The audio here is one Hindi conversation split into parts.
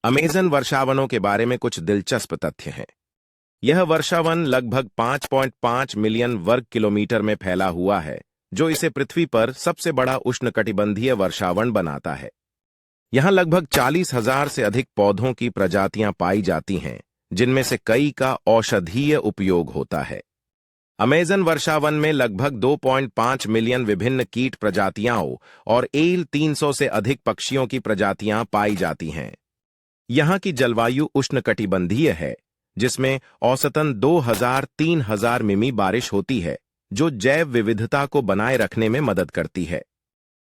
अमेज़न वर्षावनों के बारे में कुछ दिलचस्प तथ्य हैं। यह वर्षावन लगभग 5.5 मिलियन वर्ग किलोमीटर में फैला हुआ है, जो इसे पृथ्वी पर सबसे बड़ा उष्णकटिबंधीय वर्षावन बनाता है। यहाँ लगभग 40,000 से अधिक पौधों की प्रजातियां पाई जाती हैं, जिनमें से कई का औषधीय उपयोग होता है। अमेज़न वर्षावन में लगभग 2.5 मिलियन विभिन्न कीट प्रजातियां और 300 से अधिक पक्षियों की प्रजातियां पाई जाती हैं। यहाँ की जलवायु उष्णकटिबंधीय है, जिसमें औसतन 2000-3000 मिमी बारिश होती है, जो जैव विविधता को बनाए रखने में मदद करती है।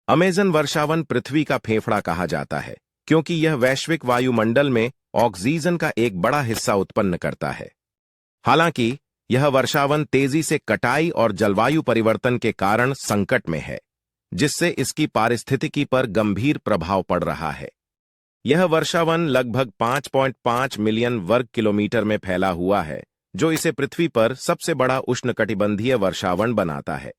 अमेज़न वर्षावन पृथ्वी का फेफड़ा कहा जाता है, क्योंकि यह वैश्विक वायुमंडल में ऑक्सीजन का एक बड़ा हिस्सा उत्पन्न करता है। हालांकि यह वर्षावन तेजी से कटाई और जलवायु परिवर्तन के कारण संकट में है, जिससे इसकी पारिस्थितिकी पर गंभीर प्रभाव पड़ रहा है। यह वर्षावन लगभग 5.5 मिलियन वर्ग किलोमीटर में फैला हुआ है, जो इसे पृथ्वी पर सबसे बड़ा उष्णकटिबंधीय वर्षावन बनाता है।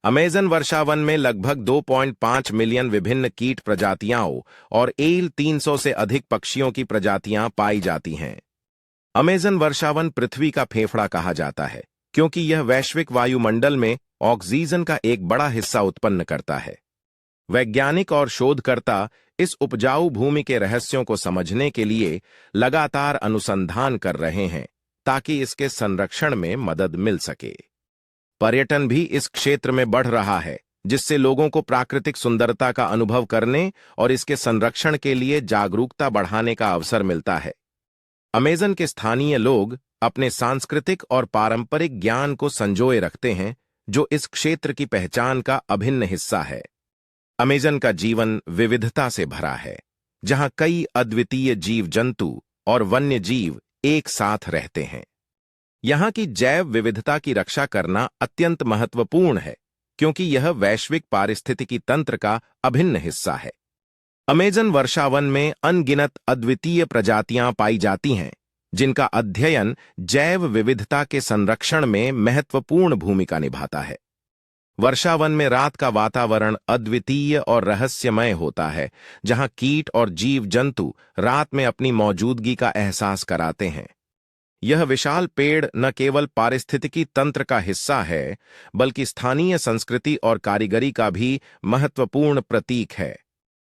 अमेज़न वर्षावन में लगभग 2.5 मिलियन विभिन्न कीट प्रजातियां और 300 से अधिक पक्षियों की प्रजातियां पाई जाती हैं। अमेज़न वर्षावन पृथ्वी का फेफड़ा कहा जाता है, क्योंकि यह वैश्विक वायुमंडल में ऑक्सीजन का एक बड़ा हिस्सा उत्पन्न करता है। वैज्ञानिक और शोधकर्ता इस उपजाऊ भूमि के रहस्यों को समझने के लिए लगातार अनुसंधान कर रहे हैं, ताकि इसके संरक्षण में मदद मिल सके। पर्यटन भी इस क्षेत्र में बढ़ रहा है, जिससे लोगों को प्राकृतिक सुंदरता का अनुभव करने और इसके संरक्षण के लिए जागरूकता बढ़ाने का अवसर मिलता है। अमेज़न के स्थानीय लोग अपने सांस्कृतिक और पारंपरिक ज्ञान को संजोए रखते हैं, जो इस क्षेत्र की पहचान का अभिन्न हिस्सा है। अमेज़न का जीवन विविधता से भरा है, जहां कई अद्वितीय जीव जंतु और वन्य जीव एक साथ रहते हैं। यहाँ की जैव विविधता की रक्षा करना अत्यंत महत्वपूर्ण है, क्योंकि यह वैश्विक पारिस्थितिकी तंत्र का अभिन्न हिस्सा है। अमेज़न वर्षावन में अनगिनत अद्वितीय प्रजातियां पाई जाती हैं, जिनका अध्ययन जैव विविधता के संरक्षण में महत्वपूर्ण भूमिका निभाता है। वर्षावन में रात का वातावरण अद्वितीय और रहस्यमय होता है, जहां कीट और जीव जंतु रात में अपनी मौजूदगी का एहसास कराते हैं। यह विशाल पेड़ न केवल पारिस्थितिकी तंत्र का हिस्सा है, बल्कि स्थानीय संस्कृति और कारीगरी का भी महत्वपूर्ण प्रतीक है।